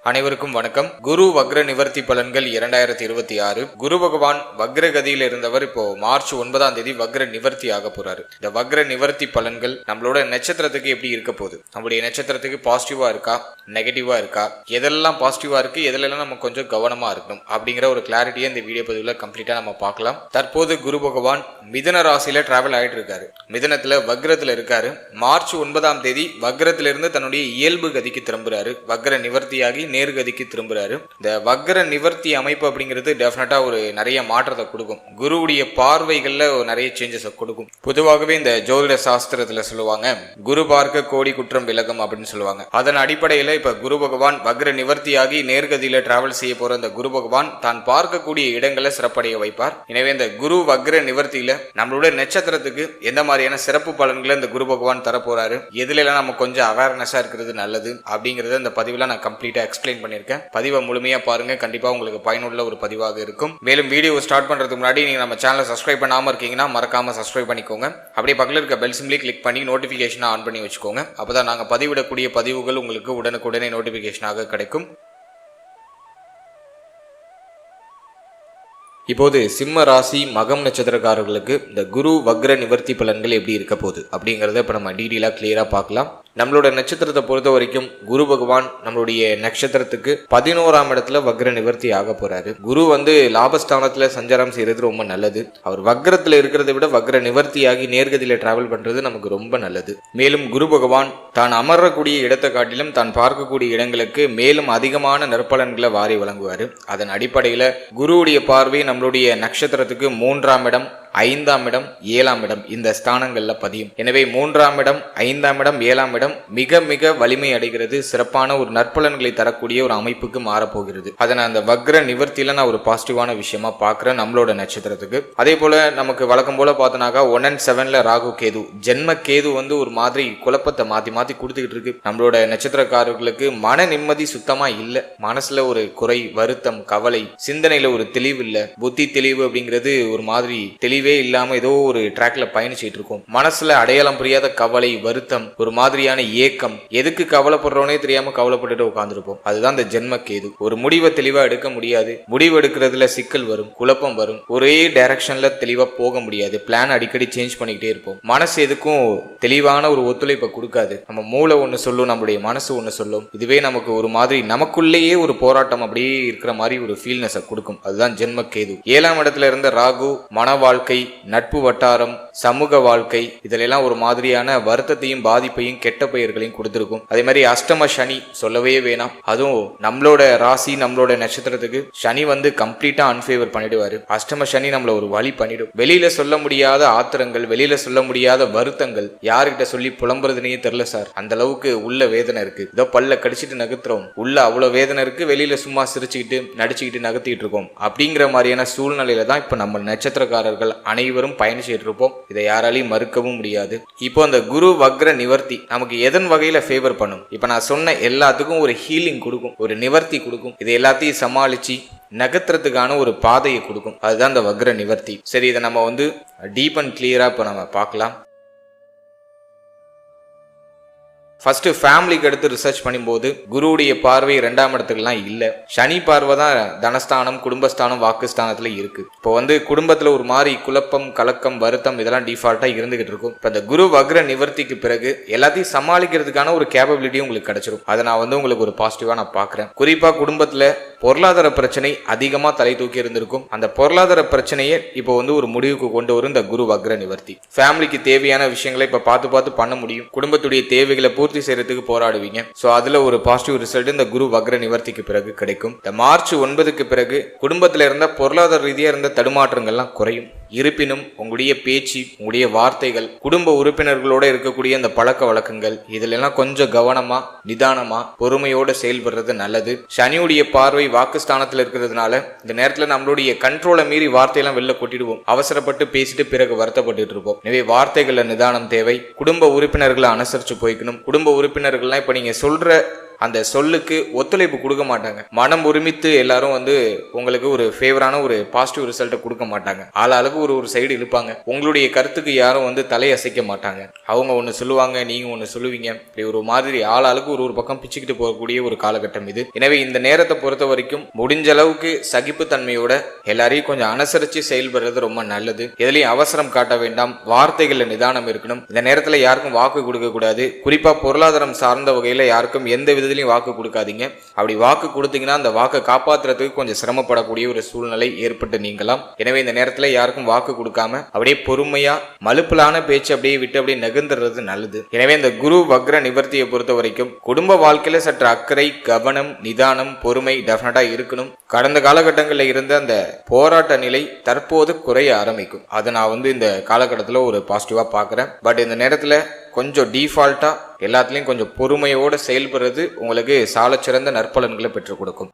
அனைவருக்கும் வணக்கம். குரு வக்ர நிவர்த்தி பலன்கள் 2026. குரு பகவான் வக்ர கதியில் இருந்தவர் இப்போ மார்ச் 9ஆம் தேதி வக்ர நிவர்த்தி ஆக போறாரு. இந்த வக்ர நிவர்த்தி பலன்கள் நம்மளோட நட்சத்திரத்துக்கு எப்படி இருக்க போகுது, நம்மளுடைய நட்சத்திரத்துக்கு பாசிட்டிவா இருக்கா நெகட்டிவா இருக்கா, எதெல்லாம் பாசிட்டிவா இருக்கு எதெல்லாம் நம்ம கொஞ்சம் கவனமா இருக்கணும் அப்படிங்கிற ஒரு கிளாரிட்டியை இந்த வீடியோ பதிவுல கம்ப்ளீட்டா நம்ம பார்க்கலாம். தற்போது குரு பகவான் மிதுன ராசியில டிராவல் ஆயிட்டு இருக்காரு. மிதுனத்துல வக்ரத்துல இருக்காரு. மார்ச் 9ஆம் தேதி வக்ரத்திலிருந்து தன்னுடைய இயல்பு கதிக்கு திரும்புறாரு. வக்ர நிவர்த்தியாகி நேர்கதிக்கு திரும்புறாரு. இந்த வக்ர நிவர்த்தி அமைப்பு அப்படிங்கிறது டெஃபினட்டா ஒரு நிறைய மாற்றத்தை கொடுக்கும். குருவுடைய பார்வைகள்ல நிறைய சேஞ்சஸ் கொடுக்கும். பொதுவாகவே இந்த ஜோதிட சாஸ்திரத்துல சொல்லுவாங்க, குரு பார்க்க கோடி குற்றம் விலகும் அப்படின்னு சொல்லுவாங்க. அதன் அடிப்படையில இப்ப குரு பகவான் வக்ர நிவர்த்தியாகி நேர்கதியில டிராவல் செய்ய போற இந்த குரு பகவான் தான் பார்க்கக்கூடிய இடங்களை சிறப்படைய வைப்பார். எனவே இந்த குரு வக்ர நிவர்த்தியில நம்மளுடைய நட்சத்திரத்துக்கு எந்த மாதிரியான சிறப்பு பலன்களை இந்த குரு பகவான் தரப்போறாரு, எதுல எல்லாம் நம்ம கொஞ்சம் அவேர்னஸா இருக்கிறது நல்லது அப்படிங்கறத இந்த பதிவுல நான் கம்ப்ளீட்டா எக்ஸ்பிளைன் பண்ணிருக்கேன். பதிவை முழுமையா பாருங்க, கண்டிப்பா உங்களுக்கு பயனுள்ள ஒரு பதிவாக இருக்கும். மேலும் வீடியோ ஸ்டார்ட் பண்றதுக்கு முன்னாடி நீங்க நம்ம சேனலை சப்ஸ்கிரைப் பண்ணாம இருக்கீங்கன்னா மறக்காம சப்ஸ்கிரைப் பண்ணிக்கோங்க. அப்படியே பக்கத்துல இருக்க பெல் சிம்பிளை கிளிக் பண்ணி நோட்டிபிகேஷன் ஆன் பண்ணி வச்சுக்கோங்க. அப்பதான் நாங்க பதிவிடக்கூடிய பதிவுகள் உங்களுக்கு உடனுக்குடனே நோட்டிபிகேஷனாக கிடைக்கும். இப்போது சிம்ம ராசி மகம் நட்சத்திரக்காரர்களுக்கு இந்த குரு வக்ர நிவர்த்தி பலன்கள் எப்படி இருக்க போகுது அப்படிங்கறத இப்ப நம்ம டீடெயிலா கிளியரா பார்க்கலாம். நம்மளோட நட்சத்திரத்தை பொறுத்த வரைக்கும் குரு பகவான் நம்மளுடைய நட்சத்திரத்துக்கு 11ஆம் இடத்துல வக்ர நிவர்த்தி ஆக போறாரு. குரு லாபஸ்தானத்துல சஞ்சாரம் செய்யறது ரொம்ப நல்லது. அவர் வக்ரத்துல இருக்கிறத விட வக்ர நிவர்த்தியாகி நேர்கதியில டிராவல் பண்றது நமக்கு ரொம்ப நல்லது. மேலும் குரு பகவான் தான் அமரக்கூடிய இடத்தை காட்டிலும் தான் பார்க்கக்கூடிய இடங்களுக்கு மேலும் அதிகமான நற்பலன்களை வாரி வழங்குவாரு. அதன் அடிப்படையில குருவுடைய பார்வை நம்மளுடைய நட்சத்திரத்துக்கு 3ஆம் இடம், 5ஆம் இடம், 7ஆம் இடம் இந்த ஸ்தானங்கள்ல பதியும். எனவே 3ஆம் இடம், 5ஆம் இடம், 7ஆம் இடம் மிக மிக வலிமை அடைகிறது. சிறப்பான ஒரு நற்பலன்களை தரக்கூடிய ஒரு அமைப்புக்கு மாறப்போகிறது. அதை நான் அந்த வக்ர நிவர்த்தியில நான் ஒரு பாசிட்டிவான விஷயமா பாக்குறேன் நம்மளோட நட்சத்திரத்துக்கு. அதே போல நமக்கு வழக்கம் போல பார்த்தோம்னாக்கா 1 and 7ல ராகு கேது, ஜென்ம கேது ஒரு மாதிரி குழப்பத்தை மாத்தி மாத்தி கொடுத்துக்கிட்டு இருக்கு. நம்மளோட நட்சத்திரக்காரர்களுக்கு மன நிம்மதி சுத்தமா இல்ல. மனசுல ஒரு குறை, வருத்தம், கவலை, சிந்தனையில ஒரு தெளிவு இல்ல. புத்தி தெளிவு அப்படிங்கிறது ஒரு மாதிரி தெளிவு இல்லாம ஏதோ ஒரு ட்ராக்ல பயணிச்சிட்டு இருக்கும். மனசுல அடையாளம் புரியாத கவலை, வருத்தம், ஒரு மாதிரியான ஏக்கம், எதுக்கு கவலைப்படுறோனே தெரியாம கவலைப்பட்டுட்டு உட்கார்ந்துருப்போம். அதுதான் இந்த ஜென்ம கேது. ஒரு முடிவை தெளிவா எடுக்க முடியாது. முடிவு எடுக்கிறதுல சிக்கல் வரும், குழப்பம் வரும். ஒரே டைரக்ஷன்ல தெளிவா போக முடியாது. பிளான் அடிக்கடி சேஞ்ச் பண்ணிக்கிட்டே இருப்போம். மனசு எதுக்கும் தெளிவான ஒரு ஒத்துழைப்பை கொடுக்காது. நம்ம மூளை ஒண்ணு சொல்லும், நம்மளுடைய மனசு ஒண்ணு சொல்லும். இதுவே நமக்கு ஒரு மாதிரி நமக்குள்ளேயே ஒரு போராட்டம் அப்படியே இருக்கிற மாதிரி ஒரு ஃபீல்னஸ் கொடுக்கும். அதுதான் ஜென்ம கேது. 7ஆம் இடத்துல இருந்த ராகு மன வாழ்க்கை, நட்பு வட்டாரம், சமூக வாழ்க்கை இதெல்லாம் ஒரு மாதிரியான வருத்தத்தையும் பாதிப்பையும் கெட்ட பெயர்களையும் கொடுத்திருக்கும். அதே மாதிரி அஷ்டம சனி சொல்லவே வேணாம். அதுவும் நம்மளோட ராசி நம்மளோட நட்சத்திரத்துக்கு சனி கம்ப்ளீட்டா அன்ஃபேவர் பண்ணிடுவாரு. அஷ்டம சனி நம்மள ஒரு வழி பண்ணிடும். வெளியில சொல்ல முடியாத ஆத்திரங்கள், வெளியில சொல்ல முடியாத வருத்தங்கள் யாருக்கிட்ட சொல்லி புலம்புறதுனே தெரியல சார். அந்த அளவுக்கு உள்ள வேதனை இருக்கு. இதோ பல்ல கடிச்சிட்டு நகர்த்துறோம், உள்ள அவ்வளவு வேதனை இருக்கு. வெளியில சும்மா சிரிச்சுக்கிட்டு நடிச்சுக்கிட்டு நகர்த்திட்டு இருக்கோம். அப்படிங்கிற மாதிரியான சூழ்நிலையில தான் இப்ப நம்ம நட்சத்திரக்காரர்கள் அனைவரும் பயணிச்சுட்டு இருப்போம். இதை யாராலையும் மறுக்கவும் முடியாது. இப்போ அந்த குரு வக்ர நிவர்த்தி நமக்கு எதன் வகையில ஃபேவர் பண்ணும்? இப்ப நான் சொன்ன எல்லாத்துக்கும் ஒரு ஹீலிங் கொடுக்கும், ஒரு நிவர்த்தி கொடுக்கும். இது எல்லாத்தையும் சமாளிச்சு நகர்த்துறதுக்கான ஒரு பாதையை கொடுக்கும். அதுதான் இந்த வக்ர நிவர்த்தி. சரி, இதை நம்ம டீப் அண்ட் கிளியரா இப்ப நம்ம பார்க்கலாம். ஃபர்ஸ்ட் ஃபேமிலிக்கு எடுத்து ரிசர்ச் பண்ணும்போது குருவுடைய பார்வை 2ஆம் இடத்துக்குலாம் இல்ல. சனி பார்வை தான் தனஸ்தானம், குடும்பஸ்தானம், வாக்குஸ்தானத்துல இருக்கு. இப்போ குடும்பத்துல ஒரு மாதிரி குழப்பம், கலக்கம், வருத்தம் இதெல்லாம் டிஃபால்ட்டா இருந்துகிட்டு இருக்கும். இப்போ இந்த குரு வக்ர நிவர்த்திக்கு பிறகு எல்லாத்தையும் சமாளிக்கிறதுக்கான ஒரு கேப்பபிலிட்டி உங்களுக்கு கிடைச்சிரும். அதை நான் உங்களுக்கு ஒரு பாசிட்டிவா நான் பாக்குறேன். குறிப்பா குடும்பத்துல பொருளாதார பிரச்சனை அதிகமா தலை தூக்கி இருந்திருக்கும். அந்த பொருளாதார பிரச்சனையை இப்போ ஒரு முடிவுக்கு கொண்டு வரும் இந்த குரு வக்ர நிவர்த்தி. ஃபேமிலிக்கு தேவையான விஷயங்களை இப்ப பார்த்து பண்ண முடியும். குடும்பத்துடைய தேவைகளை பூர்த்தி செய்யறதுக்கு போராடுவீங்க. சோ அதுல ஒரு பாசிட்டிவ் ரிசல்ட் இந்த குரு வக்ர நிவர்த்திக்கு பிறகு கிடைக்கும். இந்த மார்ச் 9க்கு பிறகு குடும்பத்துல இருந்த பொருளாதார ரீதியா இருந்த தடுமாற்றங்கள்லாம் குறையும். இருப்பினும் உங்களுடைய பேச்சு, உங்களுடைய வார்த்தைகள், குடும்ப உறுப்பினர்களோட இருக்கக்கூடிய அந்த பழக்க வழக்கங்கள் இதுல கொஞ்சம் கவனமா, நிதானமா, பொறுமையோட செயல்படுறது நல்லது. சனியுடைய பார்வை வாக்குஸ்தானத்துல இருக்கிறதுனால இந்த நேரத்துல நம்மளுடைய கண்ட்ரோலை மீறி வார்த்தையெல்லாம் வெளில கொட்டிடுவோம். அவசரப்பட்டு பேசிட்டு பிறகு வருத்தப்பட்டு இருப்போம். எனவே வார்த்தைகள்ல நிதானம் தேவை. குடும்ப உறுப்பினர்களை அனுசரிச்சு போய்க்கணும். குடும்ப உறுப்பினர்கள்லாம் இப்ப நீங்க சொல்ற அந்த சொல்லுக்கு ஒத்துழைப்பு கொடுக்க மாட்டாங்க. மனம் ஒருமித்து எல்லாரும் உங்களுக்கு ஒரு ஃபேவரான ஒரு பாசிட்டிவ் ரிசல்ட்டை கொடுக்க மாட்டாங்க. ஆளாளுக்கு ஒரு சைடு இழுப்பாங்க. உங்களுடைய கருத்துக்கு யாரும் தலையசைக்க மாட்டாங்க. அவங்க ஒன்று சொல்லுவாங்க, நீங்க ஒன்று சொல்லுவீங்க. இப்படி ஒரு மாதிரி ஆளாளுக்கு ஒரு பக்கம் பிச்சுக்கிட்டு போகக்கூடிய ஒரு காலகட்டம் இது. எனவே இந்த நேரத்தை பொறுத்த வரைக்கும் முடிஞ்ச அளவுக்கு சகிப்புத்தன்மையோட எல்லாரையும் கொஞ்சம் அனுசரிச்சு செயல்படுறது ரொம்ப நல்லது. எதுலையும் அவசரம் காட்ட வேண்டாம். வார்த்தைகள்ல நிதானம் இருக்கணும். இந்த நேரத்துல யாருக்கும் வாக்கு கொடுக்க கூடாது. குறிப்பா பொருளாதாரம் சார்ந்த வகையில யாருக்கும் எந்த விதத்திலையும் வாக்கு கொடுக்காதீங்க. அப்படி வாக்கு கொடுத்தீங்கன்னா அந்த வாக்கை காப்பாற்றுறதுக்கு கொஞ்சம் சிரமப்படக்கூடிய ஒரு சூழ்நிலை ஏற்பட்டு நீங்களாம். எனவே இந்த நேரத்துல யாருக்கும் வாக்கு கொடுக்காம அப்படியே பொறுமையா மலுப்பலான பேச்சு அப்படியே விட்டு அப்படியே நகர்ந்துறது நல்லது. எனவே இந்த குரு வக்ர நிவர்த்தியை பொறுத்த வரைக்கும் குடும்ப வாழ்க்கையில சற்று அக்கறை, கவனம், நிதானம், பொறுமை டெஃபினட்டா இருக்கணும். கடந்த காலகட்டங்களில் இருந்த அந்த போராட்ட நிலை தற்போது குறைய ஆரம்பிக்கும். அதை நான் இந்த காலகட்டத்தில் ஒரு பாசிட்டிவா பார்க்குறேன். பட் இந்த நேரத்தில் கொஞ்சம் டிஃபால்ட்டா எல்லாத்துலேயும் கொஞ்சம் பொறுமையோடு செயல்படுறது உங்களுக்கு சாலச்சிறந்த நற்பலன்களை பெற்றுக் கொடுக்கும்.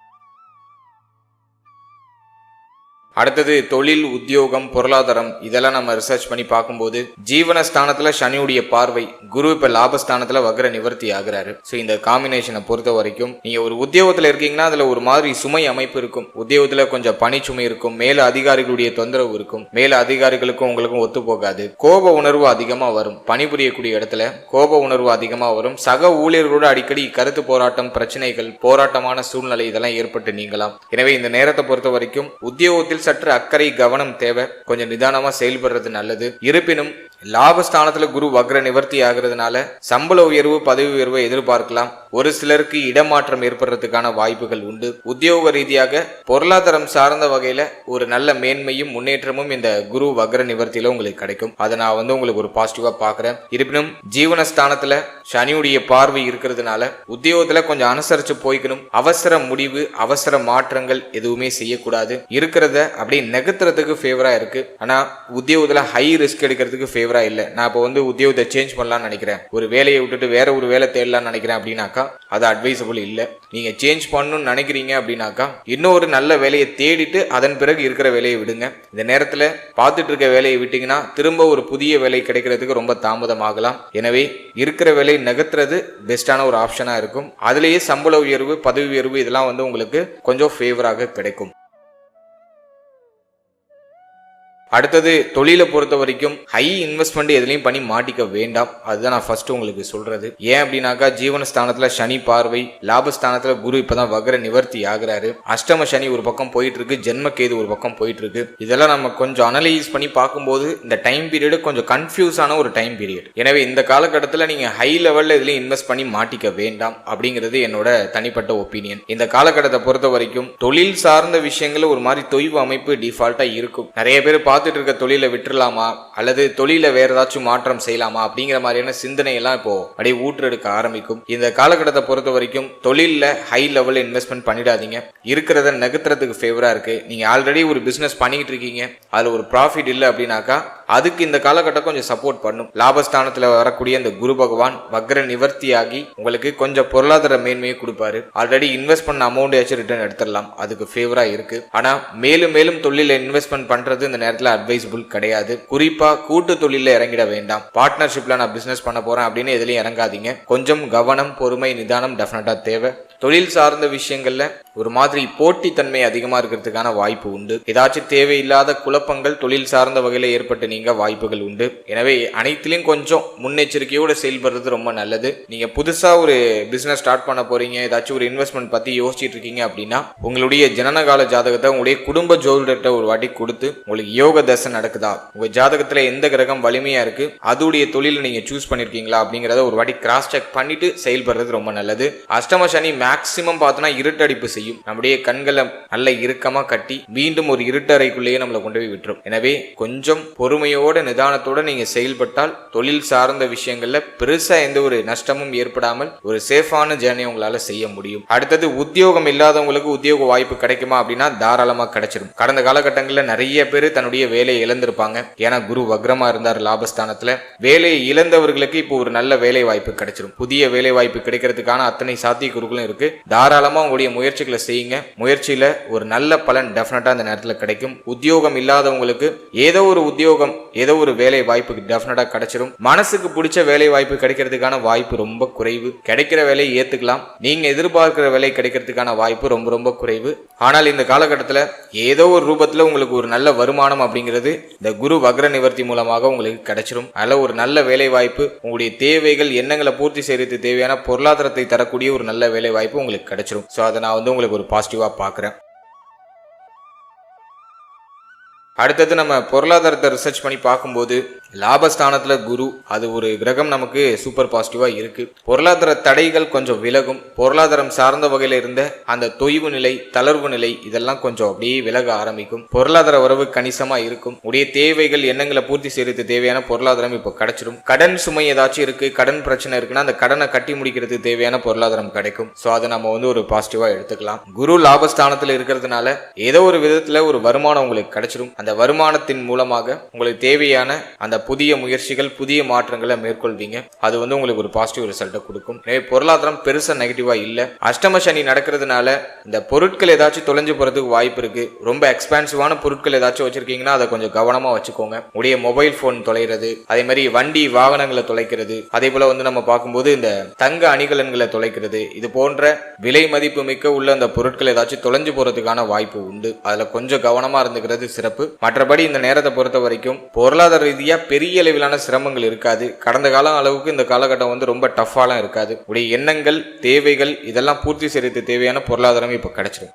அடுத்தது தொழில், உத்தியோகம், பொருளாதாரம் இதெல்லாம் நம்ம ரிசர்ச் பண்ணி பார்க்கும்போது ஜீவனஸ்தானத்துல சனியுடைய பார்வை, குரு இப்ப லாபஸ்தானத்துல வக்ர நிவர்த்தி ஆகுறாரு. ஸோ இந்த காம்பினேஷனை பொறுத்த வரைக்கும் நீங்க ஒரு உத்தியோகத்துல இருக்கீங்கன்னா அதுல ஒரு மாதிரி சுமை அமைப்பு இருக்கும். உத்தியோகத்துல கொஞ்சம் பணிச்சுமை இருக்கும். மேல அதிகாரிகளுடைய தொந்தரவு இருக்கும். மேல அதிகாரிகளுக்கும் உங்களுக்கும் ஒத்து போகாது. கோப உணர்வு அதிகமா வரும். பணிபுரியக்கூடிய இடத்துல கோப உணர்வு அதிகமா வரும். சக ஊழியர்களோட அடிக்கடி கருத்து போராட்டம், பிரச்சனைகள், போராட்டமான சூழ்நிலை இதெல்லாம் ஏற்பட்டு நீங்களாம். எனவே இந்த நேரத்தை பொறுத்த வரைக்கும் உத்தியோகத்தில் சற்று அக்கறை, கவனம் தேவை. கொஞ்சம் நிதானமா செயல்படுறது நல்லது. இருப்பினும் லாபஸ்தானத்துல குரு வக்ர நிவர்த்தி ஆகிறதுனால சம்பள உயர்வு, பதவி உயர்வை எதிர்பார்க்கலாம். ஒரு சிலருக்கு இடமாற்றம் ஏற்படுறதுக்கான வாய்ப்புகள் உண்டு. உத்தியோக ரீதியாக பொருளாதாரம் சார்ந்த வகையில ஒரு நல்ல மேன்மையும் முன்னேற்றமும் இந்த குரு வக்ர நிவர்த்தியில உங்களுக்கு கிடைக்கும். அதை நான் உங்களுக்கு ஒரு பாசிட்டிவா பாக்குறேன். இருப்பினும் ஜீவனஸ்தானத்துல சனியுடைய பார்வை இருக்கிறதுனால உத்தியோகத்துல கொஞ்சம் அனுசரிச்சு போய்க்கணும். அவசர முடிவு, அவசர மாற்றங்கள் எதுவுமே செய்யக்கூடாது. இருக்கிறத அப்படியே நகர்த்துறதுக்கு ஃபேவரா இருக்கு. ஆனா உத்தியோகத்துல ஹை ரிஸ்க் எடுக்கிறதுக்கு ஃபேவரா இல்ல. நான் இப்போ உத்தியோகத்தை சேஞ்ச் பண்ணலாம்னு நினைக்கிறேன், ஒரு வேலையை விட்டுட்டு வேற ஒரு வேலை தேடலாம்னு நினைக்கிறேன் அப்படின்னாக்கா அது அட்வைசபிள் இல்லை. நீங்க சேஞ்ச் பண்ணணும்னு நினைக்கிறீங்க அப்படின்னாக்கா இன்னொரு நல்ல வேலையை தேடிட்டு அதன் பிறகு இருக்கிற வேலையை விடுங்க. இந்த நேரத்துல பார்த்துட்டு இருக்க வேலையை விட்டீங்கன்னா திரும்ப ஒரு புதிய வேலை கிடைக்கிறதுக்கு ரொம்ப தாமதமாகலாம். எனவே இருக்கிற வேலையை நகர்த்துறது பெஸ்டான ஒரு ஆப்ஷனா இருக்கும். அதுலேயே சம்பள உயர்வு, பதவி உயர்வு இதெல்லாம் உங்களுக்கு கொஞ்சம் ஃபேவராக கிடைக்கும். அடுத்தது தொழிலை பொறுத்த வரைக்கும் ஹை இன்வெஸ்ட்மெண்ட் எதுலையும் பண்ணி மாட்டிக்க வேண்டாம். அதுதான் நான் ஃபர்ஸ்ட் உங்களுக்கு சொல்றது. ஏன் அப்படின்னாக்கா ஜீவனஸ்தானத்துல சனி பார்வை, லாபஸ்தானத்துல குரு இப்பதான் வக்ர நிவர்த்தி ஆகுறாரு. அஷ்டம சனி ஒரு பக்கம் போயிட்டு இருக்கு, ஜென்ம கேது ஒரு பக்கம் போயிட்டு இருக்கு. இதெல்லாம் நம்ம கொஞ்சம் அனலைஸ் பண்ணி பார்க்கும்போது இந்த டைம் பீரியடு கொஞ்சம் கன்ஃபியூஸான ஒரு டைம் பீரியட். எனவே இந்த காலகட்டத்தில் நீங்க ஹை லெவல்ல எதுலையும் இன்வெஸ்ட் பண்ணி மாட்டிக்க வேண்டாம் அப்படிங்கிறது என்னோட தனிப்பட்ட ஒப்பீனியன். இந்த காலகட்டத்தை பொறுத்த வரைக்கும் தொழில் சார்ந்த விஷயங்கள் ஒரு மாதிரி தொய்வு அமைப்பு டிஃபால்ட்டா இருக்கும். நிறைய பேர் பார்த்துட்டு இருக்க தொழிலை விட்டுலாமா அல்லது தொழில வேற ஏதாச்சும் மாற்றம் செய்யலாமா அப்படிங்கிற மாதிரியான சிந்தனை எல்லாம் இப்போ அப்படியே ஊற்றெடுக்க ஆரம்பிக்கும். இந்த காலகட்டத்தை பொறுத்த வரைக்கும் தொழில ஹை லெவல் இன்வெஸ்ட்மெண்ட் பண்ணிடாதீங்க. இருக்கிறத நகர்த்துறதுக்கு ஃபேவரா இருக்கு. நீங்க ஆல்ரெடி ஒரு பிசினஸ் பண்ணிட்டு இருக்கீங்க, அதுல ஒரு ப்ராஃபிட் இல்லை அப்படின்னாக்கா அதுக்கு இந்த காலகட்டம் கொஞ்சம் சப்போர்ட் பண்ணும். லாபஸ்தானத்துல வரக்கூடிய இந்த குரு பகவான் வக்ர நிவர்த்தி ஆகி உங்களுக்கு கொஞ்சம் பொருளாதார மேன்மையை கொடுப்பாரு. ஆல்ரெடி இன்வெஸ்ட் பண்ண அமௌண்ட் ஏதாச்சும் ரிட்டர்ன் எடுத்துடலாம், அதுக்கு ஃபேவரா இருக்கு. ஆனா மேலும் மேலும் தொழில இன்வெஸ்ட்மெண்ட் பண்றது இந்த நேரத்துல அட்வைசபிள் கிடையாது. குறிப்பா கூட்டு தொழில இறங்கிட வேண்டாம். பார்ட்னர்ஷிப்ல நான் பிசினஸ் பண்ண போறேன் அப்படின்னு எதுலையும் இறங்காதீங்க. கொஞ்சம் கவனம், பொறுமை, நிதானம் டெஃபினட்டா தேவை. தொழில் சார்ந்த விஷயங்கள்ல ஒரு மாதிரி போட்டித்தன்மை அதிகமா இருக்கிறதுக்கான வாய்ப்பு உண்டு. ஏதாச்சும் தேவையில்லாத குழப்பங்கள் தொழில் சார்ந்த வகையில ஏற்பட்டு நீங்க வாய்ப்புகள் உண்டு. எனவே அனைத்திலையும் கொஞ்சம் முன்னெச்சரிக்கையோட செயல்படுறது ரொம்ப நல்லது. நீங்க புதுசா ஒரு பிசினஸ் ஸ்டார்ட் பண்ண போறீங்க, ஏதாச்சும் ஒரு இன்வெஸ்ட்மெண்ட் பத்தி யோசிச்சுட்டு இருக்கீங்க அப்படின்னா உங்களுடைய ஜனனகால ஜாதகத்தை உங்களுடைய குடும்ப ஜோதிடர்கிட்ட ஒரு வாட்டி கொடுத்து உங்களுக்கு யோக தசை நடக்குதா, உங்க ஜாதகத்துல எந்த கிரகம் வலிமையா இருக்கு, அதுடைய தொழில நீங்க சூஸ் பண்ணிருக்கீங்களா அப்படிங்கறத ஒரு வாட்டி கிராஸ் செக் பண்ணிட்டு செயல்படுறது ரொம்ப நல்லது. அஷ்டம சனி மேக்சிமம் பார்த்தோன்னா இருட்டடிப்பு செய்யும். நம்முடைய கண்களை நல்ல இறுக்கமா கட்டி மீண்டும் ஒரு இருட்டறைக்குள்ளேயே நம்மளை கொண்டு போய் விட்டுரும். எனவே கொஞ்சம் பொறுமையோட நிதானத்தோட நீங்க செயல்பட்டால் தொழில் சார்ந்த விஷயங்கள்ல பெருசா எந்த ஒரு நஷ்டமும் ஏற்படாமல் ஒரு சேஃபான ஜேர்னி உங்களால செய்ய முடியும். அடுத்தது உத்தியோகம் இல்லாதவங்களுக்கு உத்தியோக வாய்ப்பு கிடைக்குமா அப்படின்னா தாராளமா கிடைச்சிடும். கடந்த காலகட்டங்களில் நிறைய பேர் தன்னுடைய வேலையை இழந்திருப்பாங்க. ஏன்னா குரு வக்ரமா இருந்தார் லாபஸ்தானத்துல. வேலையை இழந்தவர்களுக்கு இப்போ ஒரு நல்ல வேலை வாய்ப்பு கிடைச்சிடும். புதிய வேலை வாய்ப்பு கிடைக்கிறதுக்கான அத்தனை சாத்தியக்கூறுகளும் இருக்கு. தாராளமா உங்களுடைய முயற்சிகளை செய்யுங்க. முயற்சியில ஒரு நல்ல பலன் டெஃபினட்டா அந்த நேரத்தில் கிடைக்கும். உத்தியோகம் இல்லாதவங்களுக்கு ஏதோ ஒரு உத்தியோகம் ஏதோ ஒரு வேலை வாய்ப்பு டெஃபினட்டா கிடைச்சிடும். மனசுக்கு பிடிச்ச வேலை வாய்ப்பு கிடைக்கிறதுக்கான வாய்ப்பு ரொம்ப குறைவு. கிடைக்கிற வேலையை ஏத்துக்கலாம், நீங்க எதிர்பார்க்கிற வேலை கிடைக்கிறதுக்கான வாய்ப்பு ரொம்ப ரொம்ப குறைவு. ஆனால் இந்த காலகட்டத்தில் ஏதோ ஒரு ரூபத்துல உங்களுக்கு ஒரு நல்ல வருமானம் அப்படிங்கிறது இந்த குரு வக்ர நிவர்த்தி மூலமாக உங்களுக்கு கிடைச்சிடும். அதில் ஒரு நல்ல வேலை வாய்ப்பு, உங்களுடைய தேவைகள் எண்ணங்களை பூர்த்தி செய்யறதுக்கு தேவையான பொருளாதாரத்தை தரக்கூடிய ஒரு நல்ல வேலை வாய்ப்பு உங்களுக்கு கிடைச்சிடும். ஸோ அதை நான் உங்களுக்கு ஒரு பாசிட்டிவா பார்க்குறேன். அடுத்தது நம்ம பொருளாதாரத்தை ரிசர்ச் பண்ணி பார்க்கும்போது லாபஸ்தானத்துல குரு, அது ஒரு கிரகம் நமக்கு சூப்பர் பாசிட்டிவா இருக்கு. பொருளாதார தடைகள் கொஞ்சம் விலகும். பொருளாதாரம் சார்ந்த வகையில இருந்த அந்த தொய்வு நிலை, தளர்வு நிலை இதெல்லாம் கொஞ்சம் அப்படியே விலக ஆரம்பிக்கும். பொருளாதார உறவு கணிசமா இருக்கும். உடைய தேவைகள் எண்ணங்களை பூர்த்தி செய்யறதுக்கு தேவையான பொருளாதாரம் இப்போ கிடைச்சிடும். கடன் சுமை ஏதாச்சும் இருக்கு, கடன் பிரச்சனை இருக்குன்னா அந்த கடனை கட்டி முடிக்கிறதுக்கு தேவையான பொருளாதாரம் கிடைக்கும். ஸோ அதை நம்ம ஒரு பாசிட்டிவா எடுத்துக்கலாம். குரு லாபஸ்தானத்துல இருக்கிறதுனால ஏதோ ஒரு விதத்துல ஒரு வருமானம் உங்களுக்கு கிடைச்சிடும். அந்த வருமானத்தின் மூலமாக உங்களுக்கு தேவையான அந்த புதிய முயற்சிகள், புதிய மாற்றங்களை மேற்கொள்வீங்க. அது உங்களுக்கு ஒரு பாசிட்டிவ் ரிசல்ட்டை கொடுக்கும். பொருளாதாரம் பெருசா நெகட்டிவா இல்ல. அஷ்டம சனி நடக்கிறதுனால இந்த பொருட்கள் ஏதாச்சும் தொலைஞ்சு போறதுக்கு வாய்ப்பு இருக்கு. ரொம்ப எக்ஸ்பென்சிவான பொருட்கள் ஏதாச்சும் வச்சிருக்கீங்கன்னா அதை கொஞ்சம் கவனமா வச்சுக்கோங்க. உடைய மொபைல் போன் தொலைகிறது, அதே மாதிரி வண்டி வாகனங்களை தொலைக்கிறது, அதே போல நம்ம பார்க்கும்போது இந்த தங்க அணிகலன்களை தொலைக்கிறது, இது போன்ற விலை மதிப்பு மிக்க உள்ள அந்த பொருட்கள் ஏதாச்சும் தொலைஞ்சு போறதுக்கான வாய்ப்பு உண்டு. அதுல கொஞ்சம் கவனமா இருந்துக்கிறது சிறப்பு. மற்றபடி இந்த நேரத்தை பொறுத்த வரைக்கும் பொருளாதார ரீதியா பெரிய அளவிலான சிரமங்கள் இருக்காது. கடந்த காலம் அளவுக்கு இந்த காலகட்டம் ரொம்ப டஃபாலாம் இருக்காது. உடைய எண்ணங்கள், தேவைகள் இதெல்லாம் பூர்த்தி செய்யறதுக்கு தேவையான பொருளாதாரம் இப்ப கிடைச்சிடும்.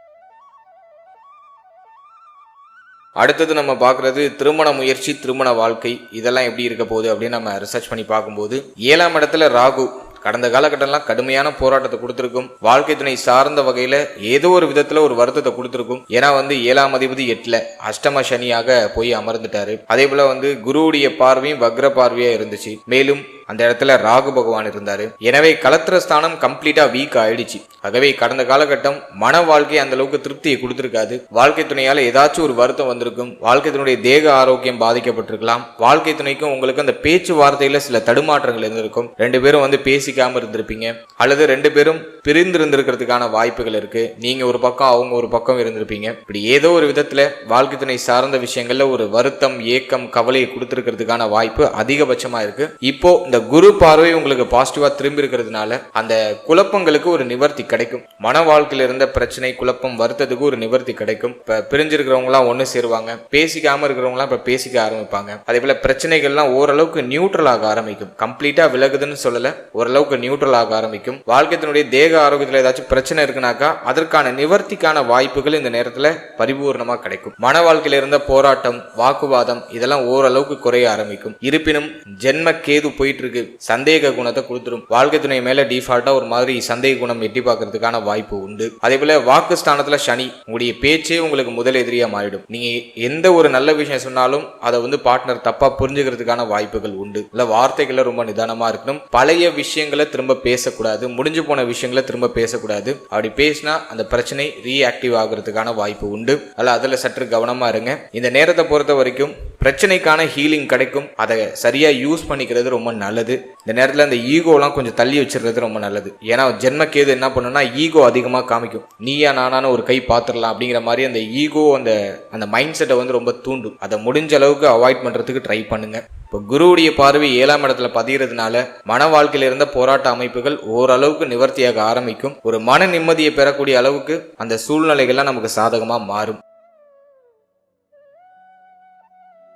அடுத்தது நம்ம பார்க்கறது திருமண முயற்சி, திருமண வாழ்க்கை இதெல்லாம் எப்படி இருக்க போகுது அப்படின்னு நம்ம ரிசர்ச் பண்ணி பார்க்கும்போது 7ஆம் இடத்துல ராகு கடந்த காலகட்டம்லாம் கடுமையான போராட்டத்தை கொடுத்திருக்கும். வாழ்க்கை துணை சார்ந்த வகையில ஏதோ ஒரு விதத்துல ஒரு வருத்தத்தை கொடுத்திருக்கும். ஏன்னா 7ஆம் அதிபதி 8ல அஷ்டம சனியாக போய் அமர்ந்துட்டாரு. அதே போல குருவுடைய பார்வையும் வக்ர பார்வையா இருந்துச்சு. மேலும் அந்த இடத்துல ராகு பகவான் இருந்தாரு. எனவே கலத்திரஸ்தானம் கம்ப்ளீட்டா வீக் ஆயிடுச்சு. ஆகவே கடந்த காலகட்டம் மன வாழ்க்கை அந்த அளவுக்கு திருப்தியை கொடுத்திருக்காது. வாழ்க்கை துணையால ஏதாச்சும் ஒரு வருத்தம் வந்திருக்கும். வாழ்க்கை துணையுடைய தேக ஆரோக்கியம் பாதிக்கப்பட்டிருக்கலாம். வாழ்க்கை துணைக்கும் உங்களுக்கு அந்த பேச்சுவார்த்தையில சில தடுமாற்றங்கள் இருந்திருக்கும். 2 பேரும் பேசிக்காம இருந்திருப்பீங்க, அல்லது 2 பேரும் பிரிந்து இருந்திருக்கிறதுக்கான வாய்ப்புகள் இருக்கு. நீங்க ஒரு பக்கம், அவங்க ஒரு பக்கம் இருந்திருப்பீங்க. இப்படி ஏதோ ஒரு விதத்துல வாழ்க்கை துணை சார்ந்த விஷயங்கள்ல ஒரு வருத்தம், ஏக்கம், கவலையை கொடுத்திருக்கிறதுக்கான வாய்ப்பு அதிகபட்சமா இருக்கு. இப்போ இந்த குரு பார்வை உங்களுக்கு பாசிட்டிவா திரும்பி இருக்கிறதுனால அந்த குழப்பங்களுக்கு ஒரு நிவர்த்தி கிடைக்கும். மன வாழ்க்கையில இருந்த பிரச்சனை, குழப்பம், வருத்தத்துக்கு ஒரு நிவர்த்தி கிடைக்கும். இப்ப பிரிஞ்சிருக்கிறவங்க எல்லாம் ஒண்ணு சேருவாங்க, பேசிக்காம இருக்கிறவங்க எல்லாம் இப்ப பேசிக்க ஆரம்பிப்பாங்க. அதே போல பிரச்சனைகள்லாம் ஓரளவுக்கு நியூட்ரல் ஆக ஆரம்பிக்கும். கம்ப்ளீட்டா விலகுதுன்னு சொல்லல, ஓரளவுக்கு நியூட்ரல் ஆக ஆரம்பிக்கும். வாழ்க்கையினுடைய தேக ஆரோக்கியத்துல ஏதாச்சும் பிரச்சனை இருக்குனாக்கா அதற்கான நிவர்த்திக்கான வாய்ப்புகள் இந்த நேரத்துல பரிபூர்ணமா கிடைக்கும். மன வாழ்க்கையில இருந்த போராட்டம், வாக்குவாதம் இதெல்லாம் ஓரளவுக்கு குறைய ஆரம்பிக்கும். இருப்பினும் ஜென்ம கேது போயிட்டு சந்தேக குணத்தை கொடுத்துரும். வாழ்க்கை துணை மேல டிஃபால்ட்டா ஒரு மாதிரி சந்தேக குணம் எட்டி பார்க்கறதுக்கான வாய்ப்பு உண்டு. அதே போல வாக்கு ஸ்தானத்துல சனி, உங்களுடைய பேச்சே உங்களுக்கு முதல் எதிரியா மாறிடும். நீங்க எந்த ஒரு நல்ல விஷயம் சொன்னாலும் அதை பார்ட்னர் தப்பா புரிஞ்சுக்கிறதுக்கான வாய்ப்புகள் உண்டு. இல்ல வார்த்தைகளை ரொம்ப நிதானமா இருக்கணும். பழைய விஷயங்களை திரும்ப பேசக்கூடாது, முடிஞ்சு போன விஷயங்களை திரும்ப பேசக்கூடாது. அப்படி பேசினா அந்த பிரச்சனை ரீஆக்டிவ் ஆகிறதுக்கான வாய்ப்பு உண்டு. அதுல சற்று கவனமா இருங்க. இந்த நேரத்தை பொறுத்த வரைக்கும் பிரச்சனைக்கான ஹீலிங் கிடைக்கும். அதை சரியா யூஸ் பண்ணிக்கிறது ரொம்ப நல்லது. இந்த நேரத்தில் அந்த ஈகோலாம் கொஞ்சம் தள்ளி வச்சிருக்கிறது ரொம்ப நல்லது. ஏன்னா ஜென்ம கேது என்ன பண்ணுன்னா ஈகோ அதிகமாக காமிக்கும். நீயா நானான ஒரு கை பார்த்துடலாம் அப்படிங்கிற மாதிரி அந்த ஈகோ அந்த மைண்ட் செட்டை ரொம்ப தூண்டும். அதை முடிஞ்ச அளவுக்கு அவாய்ட் பண்றதுக்கு ட்ரை பண்ணுங்க. இப்போ குருவுடைய பார்வை 7ஆம் இடத்துல பதிகிறதுனால மன வாழ்க்கையில இருந்த போராட்ட அமைப்புகள் ஓரளவுக்கு நிவர்த்தியாக ஆரம்பிக்கும். ஒரு மன நிம்மதியை பெறக்கூடிய அளவுக்கு அந்த சூழ்நிலைகள்லாம் நமக்கு சாதகமா மாறும்.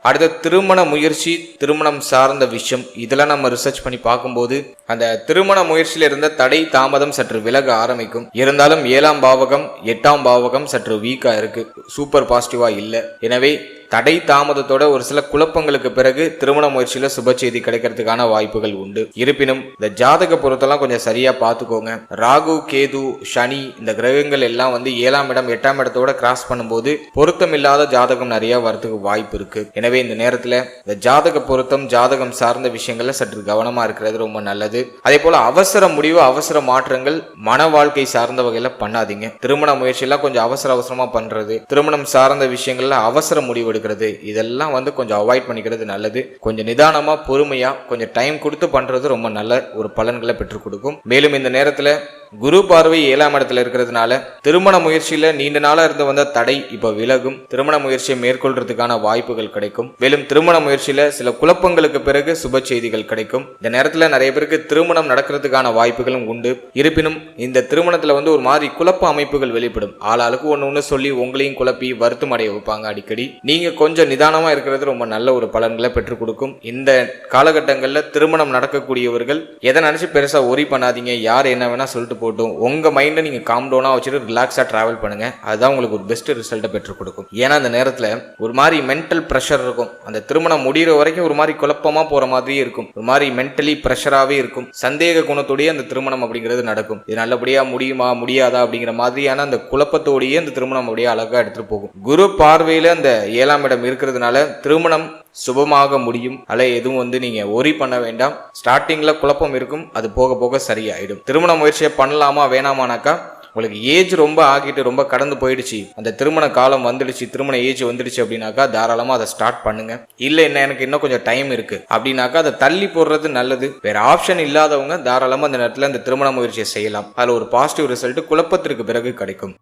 அடுத்த திருமண முயற்சி, திருமணம் சார்ந்த விஷயம் இதெல்லாம் நம்ம ரிசர்ச் பண்ணி பார்க்கும்போது அந்த திருமண முயற்சியில இருந்த தடை தாமதம் சற்று விலக ஆரம்பிக்கும். இருந்தாலும் 7ஆம் பாவகம் 8ஆம் பாவகம் சற்று வீக்கா இருக்கு, சூப்பர் பாசிட்டிவா இல்லை. எனவே தடை தாமதத்தோட ஒரு சில குழப்பங்களுக்கு பிறகு திருமண முயற்சியில சுப செய்தி கிடைக்கிறதுக்கான வாய்ப்புகள் உண்டு. இருப்பினும் இந்த ஜாதக பொருத்தெல்லாம் கொஞ்சம் சரியா பார்த்துக்கோங்க. ராகு, கேது, சனி இந்த கிரகங்கள் எல்லாம் 7ஆம் இடம் 8ஆம் இடத்தோட கிராஸ் பண்ணும்போது பொருத்தம் இல்லாத ஜாதகம் நிறைய வரதுக்கு வாய்ப்பு இருக்கு. எனவே இந்த நேரத்துல இந்த ஜாதக பொருத்தம், ஜாதகம் சார்ந்த விஷயங்கள்ல சற்று கவனமா இருக்கிறது ரொம்ப நல்லது. அதே போல அவசர முடிவு, அவசர மாற்றங்கள் மன வாழ்க்கை சார்ந்த வகையில பண்ணாதீங்க. திருமண முயற்சியெல்லாம் கொஞ்சம் அவசரமா பண்றது, திருமணம் சார்ந்த விஷயங்கள்ல அவசர முடிவு இதெல்லாம் கொஞ்சம் அவாய்ட் பண்ணிக்கிறது நல்லது. கொஞ்சம் நிதானமா, பொறுமையா, கொஞ்சம் டைம் கொடுத்து பண்றது ரொம்ப நல்ல ஒரு பலன்களை பெற்றுக் கொடுக்கும். மேலும் இந்த நேரத்துல குரு பார்வை 7ஆம் இடத்துல இருக்கிறதுனால திருமண முயற்சியில நீண்ட நாளா இருந்து வந்த தடை இப்ப விலகும். திருமண முயற்சியை மேற்கொள்றதுக்கான வாய்ப்புகள் கிடைக்கும். மேலும் திருமண முயற்சியில சில குழப்பங்களுக்கு பிறகு சுப செய்திகள் கிடைக்கும். இந்த நேரத்துல நிறைய பேருக்கு திருமணம் நடக்கிறதுக்கான வாய்ப்புகளும் உண்டு. இருப்பினும் இந்த திருமணத்துல ஒரு மாதிரி குழப்ப அமைப்புகள் வெளிப்படும். ஆளாளுக்கு ஒண்ணு சொல்லி உங்களையும் குழப்பி வருத்தம் அடைய வைப்பாங்க. அடிக்கடி நீங்க கொஞ்சம் நிதானமா இருக்கிறது ரொம்ப நல்ல ஒரு பலன்களை பெற்றுக் கொடுக்கும். இந்த காலகட்டங்கள்ல திருமணம் நடக்கக்கூடியவர்கள் எதை நினைச்சு பெருசா ஒரி பண்ணாதீங்க. யார் என்ன வேணா சொல்லிட்டு போட்டும். உங்க மைண்டை நீங்க காம் டவுனா வச்சுட்டு ரிலாக்ஸா டிராவல் பண்ணுங்க. அதுதான் உங்களுக்கு ஒரு பெஸ்ட் ரிசல்ட்டை பெற்றுக் கொடுக்கும். ஏன்னா அந்த நேரத்துல ஒரு மாதிரி மென்டல் பிரஷர் இருக்கும். அந்த திருமணம் முடிகிற வரைக்கும் ஒரு மாதிரி குழப்பமா போற மாதிரியே இருக்கும். ஒரு மாதிரி மென்டலி பிரஷராகவே இருக்கும். சந்தேக குணத்தோடய அந்த திருமணம் அப்படிங்கிறது நடக்கும். இது நல்லபடியா முடியுமா முடியாதா அப்படிங்கிற மாதிரியான அந்த குழப்பத்தோடையே அந்த திருமணம் அப்படியே அழகா எடுத்துட்டு போகும். குரு பார்வையில அந்த 7ஆம் இடம் இருக்கிறதுனால திருமணம் சுபமாக முடியும். எதுவும் நீங்க ஒரி பண்ண வேண்டாம். ஸ்டார்டிங்ல குழப்பம் இருக்கும், அது போக போக சரியாயிடும். திருமண முயற்சியை பண்ணலாமா வேணாமானாக்கா உங்களுக்கு ஏஜ் ரொம்ப ஆகிட்டு ரொம்ப கடந்து போயிடுச்சு, அந்த திருமண காலம் வந்துடுச்சு, திருமண ஏஜ் வந்துடுச்சு அப்படின்னாக்கா தாராளமா அதை ஸ்டார்ட் பண்ணுங்க. இல்ல என்ன எனக்கு இன்னும் கொஞ்சம் டைம் இருக்கு அப்படின்னாக்கா அதை தள்ளி போடுறது நல்லது. வேற ஆப்ஷன் இல்லாதவங்க தாராளமா அந்த நேரத்துல அந்த திருமண முயற்சியை செய்யலாம். அதுல ஒரு பாசிட்டிவ் ரிசல்ட் குழப்பத்திற்கு பிறகு கிடைக்கும்.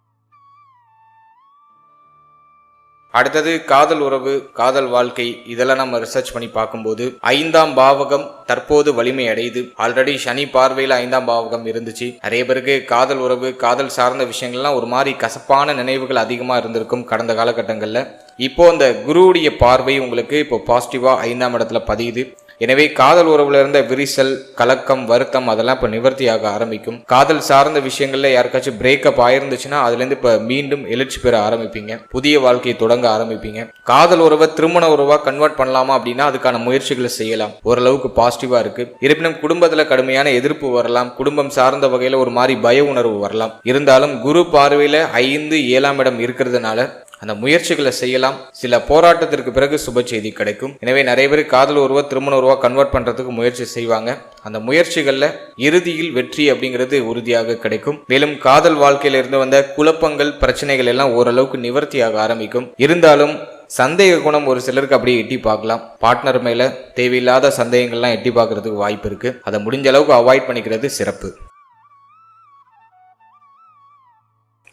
அடுத்தது காதல் உறவு, காதல் வாழ்க்கை, இதெல்லாம் நம்ம ரிசர்ச் பண்ணி பார்க்கும்போது 5ஆம் பாவகம் தற்போது வலிமை அடையுது. ஆல்ரெடி சனி பார்வையில் 5ஆம் பாவகம் இருந்துச்சு. நிறைய பேருக்கு காதல் உறவு, காதல் சார்ந்த விஷயங்கள்லாம் ஒரு மாதிரி கசப்பான நினைவுகள் அதிகமாக இருந்திருக்கும் கடந்த காலகட்டங்களில். இப்போ அந்த குருவுடைய பார்வை உங்களுக்கு இப்போ பாசிட்டிவா 5ஆம் இடத்துல பதியுது. எனவே காதல் உறவுல இருந்த விரிசல், கலக்கம், வருத்தம் அதெல்லாம் இப்ப நிவர்த்தியாக ஆரம்பிக்கும். காதல் சார்ந்த விஷயங்கள்ல யாருக்காச்சும் பிரேக்கப் ஆயிருந்துச்சுன்னா அதுல இருந்து இப்ப மீண்டும் எழுச்சி பெற ஆரம்பிப்பீங்க. புதிய வாழ்க்கையை தொடங்க ஆரம்பிப்பீங்க. காதல் உறவை திருமண உறவா கன்வெர்ட் பண்ணலாமா அப்படின்னா அதுக்கான முயற்சிகளை செய்யலாம். ஓரளவுக்கு பாசிட்டிவா இருக்கு. இருப்பினும் குடும்பத்துல கடுமையான எதிர்ப்பு வரலாம். குடும்பம் சார்ந்த வகையில ஒரு மாதிரி பய உணர்வு வரலாம். இருந்தாலும் குரு பார்வையில 5, 7ஆம் இடம் இருக்கிறதுனால அந்த முயற்சிகளை செய்யலாம். சில போராட்டத்திற்கு பிறகு சுப செய்தி கிடைக்கும். எனவே நிறைய பேர் காதல் உறவா திருமண உறவா கன்வெர்ட் பண்றதுக்கு முயற்சி செய்வாங்க. அந்த முயற்சிகள்ல இறுதியில் வெற்றி அப்படிங்கிறது உறுதியாக கிடைக்கும். மேலும் காதல் வாழ்க்கையில இருந்து வந்த குழப்பங்கள், பிரச்சனைகள் எல்லாம் ஓரளவுக்கு நிவர்த்தியாக ஆரம்பிக்கும். இருந்தாலும் சந்தேக குணம் ஒரு சிலருக்கு அப்படியே எட்டி பார்க்கலாம். பார்ட்னர் மேல தேவையில்லாத சந்தேகங்கள்லாம் எட்டி பார்க்கறதுக்கு வாய்ப்பு இருக்கு. அதை முடிஞ்ச அளவுக்கு அவாய்ட் பண்ணிக்கிறது சிறப்பு.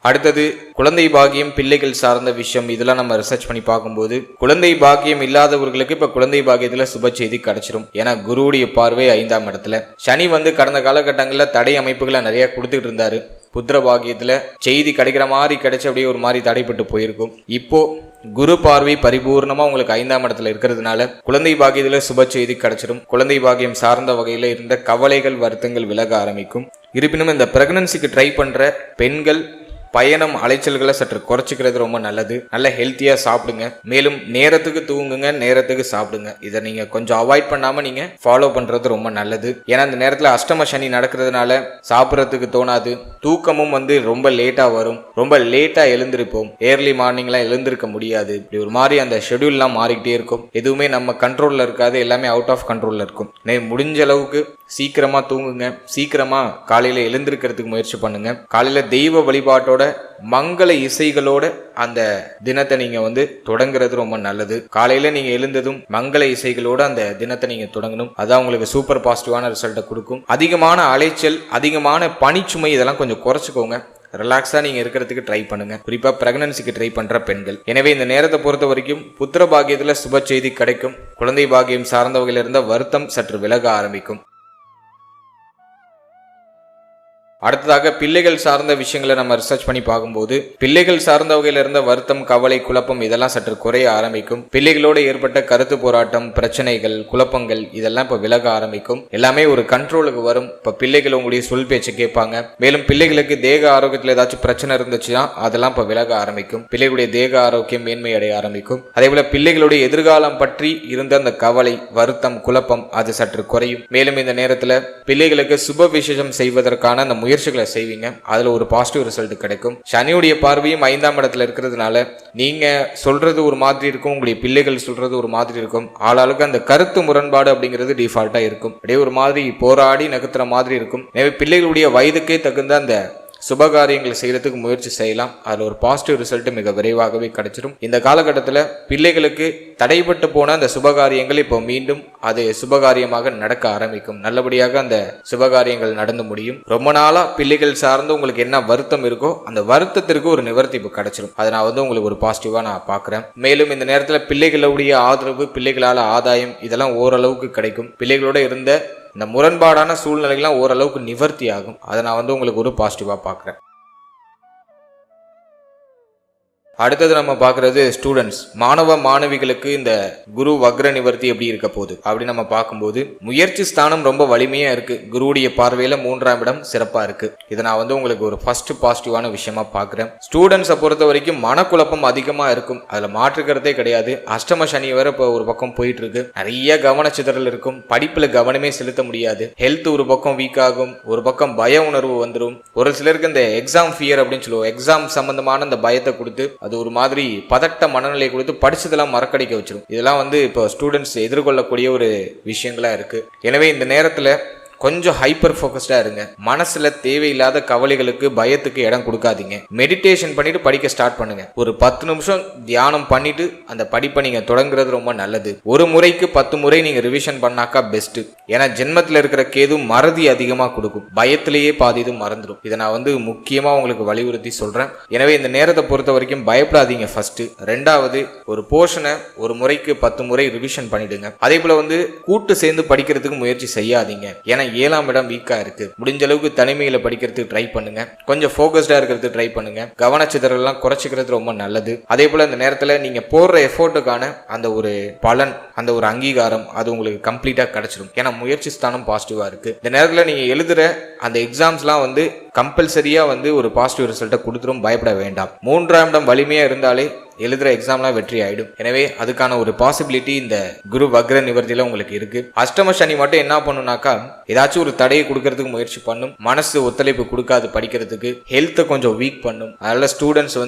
அடுத்தது குழந்தை பாக்கியம், பிள்ளைகள் சார்ந்த விஷயம், இதெல்லாம் நம்ம ரிசர்ச் பண்ணி பார்க்கும்போது குழந்தை பாக்கியம் இல்லாதவர்களுக்கு இப்ப குழந்தை பாக்கியத்துல சுப செய்தி கிடைச்சிரும். ஏன்னா குருவுடைய பார்வை 5ஆம் இடத்துல. சனி கடந்த காலகட்டங்களில் தடை அமைப்புகளை நிறைய கொடுத்துட்டு இருந்தாரு. புத்திர பாக்கியத்துல செய்தி கிடைக்கிற மாதிரி கிடைச்சி அப்படியே ஒரு மாதிரி தடைப்பட்டு போயிருக்கும். இப்போ குரு பார்வை பரிபூர்ணமா உங்களுக்கு 5ஆம் இடத்துல இருக்கிறதுனால குழந்தை பாக்கியத்துல சுப செய்தி கிடைச்சிடும். குழந்தை பாக்கியம் சார்ந்த வகையில இருந்த கவலைகள், வருத்தங்கள் விலக ஆரம்பிக்கும். இருப்பினும் இந்த பிரெக்னன்சிக்கு ட்ரை பண்ற பெண்கள் பயணம் அலைச்சல்களை சற்று குறைச்சிக்கிறது ரொம்ப நல்லது. நல்ல ஹெல்த்தியா சாப்பிடுங்க. மேலும் நேரத்துக்கு தூங்குங்க, நேரத்துக்கு சாப்பிடுங்க. இதை நீங்க கொஞ்சம் அவாய்ட் பண்ணாம நீங்க ஃபாலோ பண்றது ரொம்ப நல்லது. ஏன்னா இந்த நேரத்துல அஷ்டம சனி நடக்கிறதுனால சாப்பிட்றதுக்கு தோணாது. தூக்கமும் ரொம்ப லேட்டா வரும். ரொம்ப லேட்டா எழுந்திருப்போம். ஏர்லி மார்னிங்லாம் எழுந்திருக்க முடியாது. இப்படி ஒரு மாதிரி அந்த ஷெடியூல்லாம் மாறிக்கிட்டே இருக்கும். எதுவுமே நம்ம கண்ட்ரோல்ல இருக்காது. எல்லாமே அவுட் ஆஃப் கண்ட்ரோல்ல இருக்கும். முடிஞ்ச அளவுக்கு சீக்கிரமா தூங்குங்க. சீக்கிரமா காலையில எழுந்திருக்கிறதுக்கு முயற்சி பண்ணுங்க. காலையில தெய்வ வழிபாட்டோட மங்கள இசைகளோட அந்த தினத்தை நீங்க தொடங்குறது ரொம்ப நல்லது. காலையில நீங்க எழுந்ததும் மங்கள இசைகளோட அந்த தினத்தை நீங்க தொடங்கணும். அதான் உங்களுக்கு சூப்பர் பாசிட்டிவான ரிசல்ட்டை கொடுக்கும். அதிகமான அலைச்சல், அதிகமான பணிச்சுமை இதெல்லாம் கொஞ்சம் குறைச்சிக்கோங்க. ரிலாக்ஸா நீங்க இருக்கிறதுக்கு ட்ரை பண்ணுங்க. குறிப்பா பிரெக்னன்சிக்கு ட்ரை பண்ற பெண்கள். எனவே இந்த நேரத்தை பொறுத்த வரைக்கும் புத்திர பாக்கியத்துல சுப செய்தி கிடைக்கும். குழந்தை பாக்கியம் சார்ந்த வகையில இருந்த வருத்தம் சற்று விலக ஆரம்பிக்கும். அடுத்ததாக பிள்ளைகள் சார்ந்த விஷயங்களை நம்ம ரிசர்ச் பண்ணி பார்க்கும்போது பிள்ளைகள் சார்ந்த வகையில இருந்த வருத்தம், கவலை, குழப்பம் இதெல்லாம் சற்று குறைய ஆரம்பிக்கும். பிள்ளைகளோடு ஏற்பட்ட கருத்து போராட்டம், பிரச்சனைகள், குழப்பங்கள் இதெல்லாம் இப்ப விலக ஆரம்பிக்கும். எல்லாமே ஒரு கண்ட்ரோலுக்கு வரும். இப்ப பிள்ளைகள் உங்களுடைய சொல் பேச்சு கேட்பாங்க. மேலும் பிள்ளைகளுக்கு தேக ஆரோக்கியத்தில் ஏதாச்சும் பிரச்சனை இருந்துச்சுன்னா அதெல்லாம் இப்ப விலக ஆரம்பிக்கும். பிள்ளைகளுடைய தேக ஆரோக்கியம் மேன்மை அடைய ஆரம்பிக்கும். அதே போல பிள்ளைகளுடைய எதிர்காலம் பற்றி இருந்த அந்த கவலை, வருத்தம், குழப்பம் அது சற்று குறையும். மேலும் இந்த நேரத்துல பிள்ளைகளுக்கு சுப விசேஷம் செய்வதற்கான அந்த முயற்சிகளை செய்வீங்க. அதுல ஒரு பாசிட்டிவ் ரிசல்ட் கிடைக்கும். சனியுடைய பார்வையும் 5ஆம் இடத்துல இருக்கிறதுனால நீங்க சொல்றது ஒரு மாதிரி இருக்கும், உங்களுடைய பிள்ளைகள் சொல்றது ஒரு மாதிரி இருக்கும். ஆளாளுக்கு அந்த கருத்து முரண்பாடு அப்படிங்கிறது டிஃபால்ட்டா இருக்கும். அப்படியே ஒரு மாதிரி போராடி நகர்த்துற மாதிரி இருக்கும். எனவே பிள்ளைகளுடைய வயதுக்கே தகுந்த அந்த சுபகாரியங்களை செய்யறதுக்கு முயற்சி செய்யலாம். அதில் ஒரு பாசிட்டிவ் ரிசல்ட் மிக விரைவாகவே கிடைச்சிடும். இந்த காலகட்டத்தில் பிள்ளைகளுக்கு தடைபட்டு போன அந்த சுபகாரியங்கள் இப்போ மீண்டும் அது சுபகாரியமாக நடக்க ஆரம்பிக்கும். நல்லபடியாக அந்த சுபகாரியங்கள் நடந்து முடியும். ரொம்ப நாளா பிள்ளைகள் சார்ந்து உங்களுக்கு என்ன வருத்தம் இருக்கோ அந்த வருத்தத்திற்கு ஒரு நிவர்த்தி இப்போ கிடைச்சிடும். அதை நான் உங்களுக்கு ஒரு பாசிட்டிவா நான் பார்க்கிறேன். மேலும் இந்த நேரத்தில் பிள்ளைகளுடைய ஆதரவு, பிள்ளைகளால் ஆதாயம் இதெல்லாம் ஓரளவுக்கு கிடைக்கும். பிள்ளைகளோட இருந்த இந்த முரண்பாடான சூழ்நிலைகள்லாம் ஓரளவுக்கு நிவர்த்தி ஆகும். அதை நான் உங்களுக்கு ஒரு பாசிட்டிவா பார்க்கிறேன். அடுத்தது நம்ம பார்க்கறது ஸ்டூடெண்ட்ஸ், மாணவ மாணவிகளுக்கு இந்த குரு வக்ர நிவர்த்தி எப்படி இருக்க போகுது அப்படி நம்ம பார்க்கும்போது முயற்சி ஸ்தானம் ரொம்ப வலிமையா இருக்கு. குருவுடைய பார்வையில 3ஆம் இடம் சிறப்பா இருக்கு. இதை நான் உங்களுக்கு ஒரு ஃபர்ஸ்ட் பாசிட்டிவான விஷயமா பார்க்கிறேன். ஸ்டூடெண்ட்ஸை பொறுத்த வரைக்கும் மனக்குழப்பம் அதிகமா இருக்கும், அதுல மாற்றுக்கிறதே கிடையாது. அஷ்டம சனி வேற இப்போ ஒரு பக்கம் போயிட்டு இருக்கு. நிறைய கவனச்சிதறல் இருக்கும், படிப்புல கவனமே செலுத்த முடியாது. ஹெல்த் ஒரு பக்கம் வீக் ஆகும், ஒரு பக்கம் பய உணர்வு வந்துடும். ஒரு சிலருக்கு இந்த எக்ஸாம் ஃபியர் அப்படின்னு சொல்லுவோம், எக்ஸாம் சம்பந்தமான அந்த பயத்தை கொடுத்து அது ஒரு மாதிரி பதட்ட மனநிலை கொடுத்து படிச்சதெல்லாம் மறக்கடிக்க வச்சிடும். இதெல்லாம் இப்போ ஸ்டூடெண்ட்ஸ் எதிர்கொள்ளக்கூடிய ஒரு விஷயங்களா இருக்கு. எனவே இந்த நேரத்துல கொஞ்சம் ஹைப்பர் ஃபோக்கஸ்டா இருங்க. மனசுல தேவையில்லாத கவலைகளுக்கு பயத்துக்கு இடம் கொடுக்காதீங்க. மெடிடேஷன் பண்ணிட்டு படிக்க ஸ்டார்ட் பண்ணுங்க. ஒரு 10 நிமிஷம் தியானம் பண்ணிட்டு அந்த படிப்பை நீங்க தொடங்குறது ரொம்ப நல்லது. ஒரு முறைக்கு 10 முறை நீங்க ரிவிஷன் பண்ணாக்கா பெஸ்ட். ஏன்னா ஜென்மத்துல இருக்கிற கேது மறதி அதிகமா கொடுக்கும், பயத்திலேயே பாதி இது மறந்துடும். இதை நான் முக்கியமா உங்களுக்கு வலியுறுத்தி சொல்றேன். எனவே இந்த நேரத்தை பொறுத்த வரைக்கும் பயப்படாதீங்க. ஃபர்ஸ்ட், ரெண்டாவது ஒரு போர்ஷனை ஒரு முறைக்கு 10 முறை ரிவிஷன் பண்ணிடுங்க. அதே போல கூட்டு சேர்ந்து படிக்கிறதுக்கு முயற்சி செய்யாதீங்க. ஏன்னா 7ஆம் இடம் வீக்கா இருக்கு. முடிஞ்ச அளவுக்கு தனிமையில படிக்கிறதுக்கு ட்ரை பண்ணுங்க. கொஞ்சம் ஃபோக்கஸ்டா இருக்கிறது ட்ரை பண்ணுங்க. கவனச்சிதறல் எல்லாம் குறைச்சிக்கிறது ரொம்ப நல்லது. அதே போல இந்த நேரத்துல நீங்க போடுற எஃபோர்ட்டுக்கான அந்த ஒரு பலன், அந்த ஒரு அங்கீகாரம் அது உங்களுக்கு கம்ப்ளீட்டா கிடைச்சிடும். ஏன்னா முயற்சி ஸ்தானம் பாசிட்டிவா இருக்கு. இந்த நேரத்துல நீங்க எழுதுற அந்த எக்ஸாம்ஸ்லாம் கம்பல்சரியா ஒரு பாசிட்டிவ் ரிசல்ட்டை கொடுத்துரும். பயப்பட வேண்டாம். 3ஆம் இடம் வலிமையா இருந்தாலே எழுதுற எக்ஸாம்லாம் வெற்றி ஆயிடும். எனவே அதுக்கான ஒரு பாசிபிலிட்டி இந்த குரு வக்ர நிவர்த்தியில உங்களுக்கு இருக்கு. அஷ்டம சனி மட்டும் என்ன பண்ணுனாக்கா ஏதாச்சும் ஒரு தடையை கொடுக்கறதுக்கு முயற்சி பண்ணும். மனசு ஒத்துழைப்பு கொடுக்காது படிக்கிறதுக்கு. ஹெல்த்தை கொஞ்சம் வீக் பண்ணும். அதனால ஸ்டூடெண்ட்ஸ்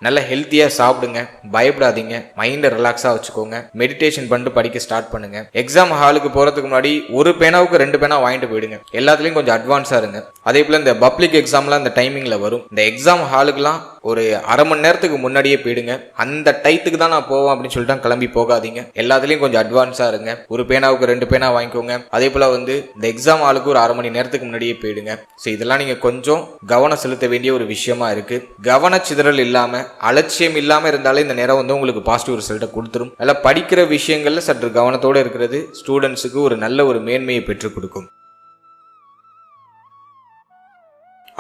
நல்ல ஹெல்த்தியா சாப்பிடுங்க, பயப்படாதீங்க, மைண்டை ரிலாக்ஸா வச்சுக்கோங்க. மெடிடேஷன் பண்ணிட்டு படிக்க ஸ்டார்ட் பண்ணுங்க. எக்ஸாம் ஹாலுக்கு போறதுக்கு முன்னாடி ஒரு பேனாவுக்கு 2 பேனா வாங்கிட்டு போயிடுங்க. எல்லாத்துலயும் கொஞ்சம் அட்வான்ஸா இருங்க. அதே போல இந்த பப்ளிக் எக்ஸாம்லாம் இந்த டைமிங்ல வரும். இந்த எக்ஸாம் ஹாலுக்குலாம் ஒரு அரை மணி நேரத்துக்கு முன்னாடியே போயிடுங்க. அந்த டைத்துக்கு தான் நான் போவேன் அப்படின்னு சொல்லிட்டு கிளம்பி போகாதீங்க. எல்லாத்துலயும் கொஞ்சம் அட்வான்ஸா இருங்க. ஒரு பேனாவுக்கு 2 பேனா வாங்கிக்கோங்க. அதே போல இந்த எக்ஸாம் ஹாலுக்கு ஒரு அரை மணி நேரத்துக்கு முன்னாடியே போயிடுங்க. ஸோ இதெல்லாம் நீங்க கொஞ்சம் கவனம் செலுத்த வேண்டிய ஒரு விஷயமா இருக்கு. கவனச்சிதறல் இல்லாம, அலட்சியம் இல்லாம இருந்தாலே இந்த நேரம் உங்களுக்கு பாசிட்டிவ் ரிசல்ட்டை கொடுத்துரும். அதெல்லாம் படிக்கிற விஷயங்கள்ல சற்று கவனத்தோட இருக்கிறது ஸ்டூடெண்ட்ஸுக்கு ஒரு நல்ல ஒரு மேன்மையை பெற்றுக் கொடுக்கும்.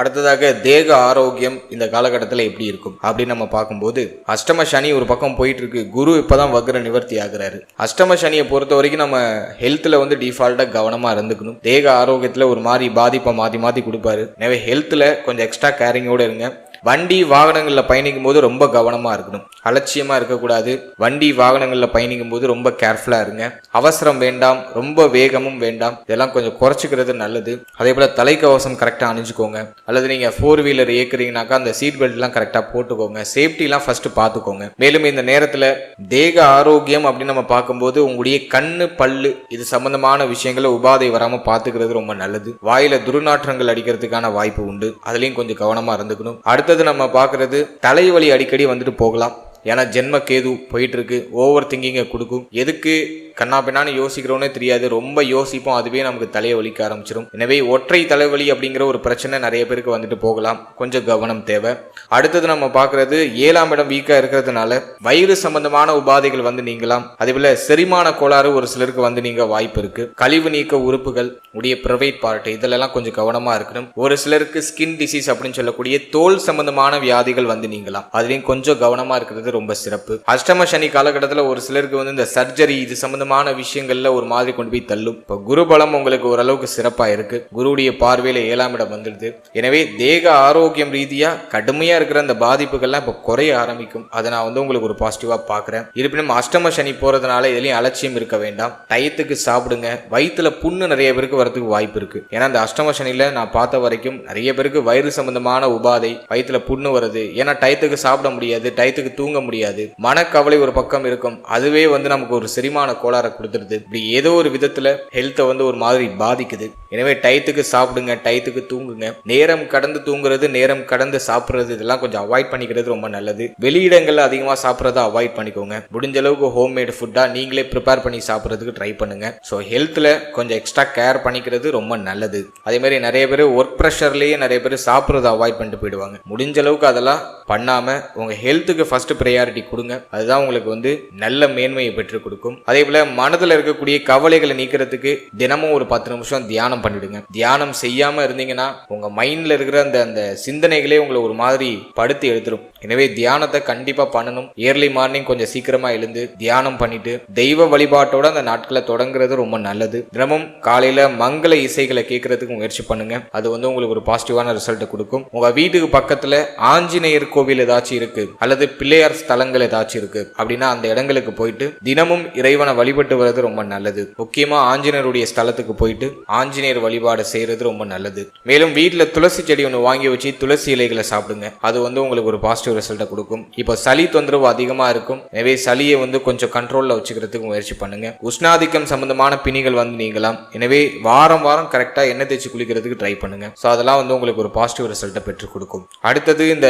அடுத்ததாக தேக ஆரோக்கியம் இந்த காலகட்டத்தில் எப்படி இருக்கும் அப்படின்னு நம்ம பார்க்கும்போது, அஷ்டம சனி ஒரு பக்கம் போயிட்டு இருக்கு. குரு இப்பதான் வக்ர நிவர்த்தி ஆகுறாரு. அஷ்டம சனியை பொறுத்த வரைக்கும் நம்ம ஹெல்த்ல டிஃபால்ட்டா கவனமா இருந்துக்கணும். தேக ஆரோக்கியத்துல ஒரு மாதிரி பாதிப்பை மாத்தி கொடுப்பாரு. எனவே ஹெல்த்ல கொஞ்சம் எக்ஸ்ட்ரா கேரிங்கோட இருங்க. வண்டி வாகனங்களில் பயணிக்கும் போது ரொம்ப கவனமாக இருக்கணும். அலட்சியமாக இருக்கக்கூடாது. வண்டி வாகனங்களில் பயணிக்கும் போது ரொம்ப கேர்ஃபுல்லாக இருங்க. அவசரம் வேண்டாம், ரொம்ப வேகமும் வேண்டாம். இதெல்லாம் கொஞ்சம் குறைச்சிக்கிறது நல்லது. அதே போல் தலைக்கவசம் கரெக்டாக அணிஞ்சுக்கோங்க. அல்லது நீங்கள் 4 வீலர் இயக்குறீங்கனாக்கா அந்த சீட் பெல்ட்லாம் கரெக்டாக போட்டுக்கோங்க. சேஃப்டிலாம் ஃபர்ஸ்ட் பார்த்துக்கோங்க. மேலும் இந்த நேரத்தில் தேக ஆரோக்கியம் அப்படின்னு நம்ம பார்க்கும்போது உங்களுடைய கண்ணு, பல்லு இது சம்பந்தமான விஷயங்களை உபாதை வராமல் பார்த்துக்கிறது ரொம்ப நல்லது. வாயில துர்நாற்றங்கள் அடிக்கிறதுக்கான வாய்ப்பு உண்டு. அதுலேயும் கொஞ்சம் கவனமாக இருந்துக்கணும். அடுத்தது நம்ம பார்க்கறது தலைவலி அடிக்கடி போகலாம். ஏன்னா ஜென்ம கேது போயிட்டு இருக்கு. ஓவர் திங்கிங்கை கொடுக்கும். எதுக்கு கண்ணா பின்னான்னு யோசிக்கிறோன்னே தெரியாது. ரொம்ப யோசிப்போம், அதுவே நமக்கு தலையை வலிக்க ஆரம்பிச்சிடும். எனவே ஒற்றை தலைவலி அப்படிங்கிற ஒரு பிரச்சனை நிறைய பேருக்கு போகலாம். கொஞ்சம் கவனம் தேவை. அடுத்தது நம்ம பார்க்கறது 7ஆம் இடம் வீக்கா இருக்கிறதுனால வயிறு சம்பந்தமான உபாதைகள் நீங்கலாம். அதே போல செரிமான கோளாறு ஒரு சிலருக்கு நீங்க வாய்ப்பு இருக்கு. கழிவு நீக்க உறுப்புகள் உடைய பிரைவேட் பார்ட் இதெல்லாம் கொஞ்சம் கவனமா இருக்கணும். ஒரு சிலருக்கு ஸ்கின் டிசீஸ் அப்படின்னு சொல்லக்கூடிய தோல் சம்பந்தமான வியாதிகள் நீங்கலாம். அதுலயும் கொஞ்சம் கவனமா இருக்கிறது ரொம்ப சிறப்பு. அஷ்டம சனி காலகட்டத்தில் ஒரு சிலருக்கு இந்த சர்ஜரி இது சம்பந்தமான விஷயங்கள்ல ஒரு மாதிரி கொண்டு போய் தள்ளும். இப்போ குரு பலம் உங்களுக்கு ஓரளவுக்கு சிறப்பா இருக்கு. குருவுடைய பார்வையில 7ஆம் இடம் வந்துடுது. எனவே தேக ஆரோக்கியம் ரீதியா கடுமையா இருக்கிற அந்த பாதிப்புகள்லாம் இப்போ குறைய ஆரம்பிக்கும். அதை நான் உங்களுக்கு ஒரு பாசிட்டிவா பாக்குறேன். இருப்பினும் அஷ்டம சனி போறதுனால இதுலயும் அலட்சியம் இருக்க வேண்டாம். டயத்துக்கு சாப்பிடுங்க. வயிற்றுல புண்ணு நிறைய பேருக்கு வரதுக்கு வாய்ப்பு இருக்கு. ஏன்னா அந்த அஷ்டம சனியில நான் பார்த்த வரைக்கும் நிறைய பேருக்கு வயிறு சம்பந்தமான உபாதை, வயிற்றுல புண்ணு வருது. ஏன்னா டயத்துக்கு சாப்பிட முடியாது, டயத்துக்கு தூங்க முடியாது, மனக்கவலை ஒரு பக்கம் இருக்கும், அதுவே வந்து நமக்கு ஒரு செரிமான கோளாறை கொடுத்துருது. இப்படி ஏதோ ஒரு விதத்துல ஹெல்த்தை வந்து ஒரு மாதிரி பாதிக்குது. எனவே டயத்துக்கு சாப்பிடுங்க, டயத்துக்கு தூங்குங்க. நேரம் கடந்து தூங்குறது, நேரம் கடந்து சாப்பிடுறது, இதெல்லாம் கொஞ்சம் அவாய்ட் பண்ணிக்கிறது ரொம்ப நல்லது. வெளியிடங்கள்ல அதிகமா சாப்பிட்றத அவாய்ட் பண்ணிக்கோங்க. முடிஞ்ச அளவுக்கு ஹோம்மேட் ஃபுட்டா நீங்களே ப்ரிப்பேர் பண்ணி சாப்பிட்றதுக்கு ட்ரை பண்ணுங்க. ஸோ ஹெல்த்ல கொஞ்சம் எக்ஸ்ட்ரா கேர் பண்ணிக்கிறது ரொம்ப நல்லது. அதே மாதிரி நிறைய பேர் ஒர்க் ப்ரெஷர்லயே நிறைய பேர் சாப்பிட்றத அவாய்ட் பண்ணிட்டு போயிடுவாங்க. முடிஞ்ச அளவுக்கு அதெல்லாம் பண்ணாம உங்க ஹெல்த்துக்கு ஃபர்ஸ்ட் ப்ரையாரிட்டி கொடுங்க. அதுதான் உங்களுக்கு வந்து நல்ல மேன்மையை பெற்றுக் கொடுக்கும். அதே போல மனதில் இருக்கக்கூடிய கவலைகளை நீக்கிறதுக்கு தினமும் ஒரு 10 நிமிஷம் தியானம் பண்ணிடுங்க. தியானம் செய்யாம இருந்தீங்கன்னா உங்க மைண்ட்ல இருக்கிற அந்த சிந்தனைகளே உங்களை ஒரு மாதிரி படுத்தி எடுத்துரும். எனவே தியானத்தை கண்டிப்பா பண்ணணும். ஏர்லி மார்னிங் கொஞ்சம் சீக்கிரமா எழுந்து தியானம் பண்ணிட்டு தெய்வ வழிபாட்டோட அந்த நாட்களை தொடங்குறது ரொம்ப நல்லது. தினமும் காலையில மங்கள இசைகளை கேட்கறதுக்கு முயற்சி பண்ணுங்க. அது வந்து உங்களுக்கு ஒரு பாசிட்டிவான ரிசல்ட் கொடுக்கும். உங்க வீட்டுக்கு பக்கத்துல ஆஞ்சநேயர் கோவில் ஏதாச்சும் இருக்கு அல்லது பிள்ளையார் ஸ்தலங்கள் ஏதாச்சும் இருக்கு அப்படின்னா அந்த இடங்களுக்கு போயிட்டு தினமும் இறைவனை வழிபட்டு வர்றது ரொம்ப நல்லது. முக்கியமா ஆஞ்சநேயருடைய ஸ்தலத்துக்கு போயிட்டு ஆஞ்சநேயர் வழிபாடு செய்யறது ரொம்ப நல்லது. மேலும் வீட்டுல துளசி செடி ஒன்று வாங்கி வச்சு துளசி இலைகளை சாப்பிடுங்க. அது வந்து உங்களுக்கு ஒரு பாசிட்டிவ் ரிசல்ட்டை கொடுக்கும். இப்போ சளி தொந்தரவு அதிகமா இருக்கும். எனவே சளியை வந்து கொஞ்சம் கண்ட்ரோல்ல வச்சுக்கிறதுக்கு முயற்சி பண்ணுங்க. உஷ்ணாதிக்கம் சம்பந்தமான பிணிகள் வந்து நீங்கலாம். எனவே வாரம் வாரம் கரெக்டா எண்ணெய் தேய்ச்சி குளிக்கிறதுக்கு ட்ரை பண்ணுங்க. ஸோ அதெல்லாம் வந்து உங்களுக்கு ஒரு பாசிட்டிவ் ரிசல்ட்டை பெற்றுக் கொடுக்கும். அடுத்தது இந்த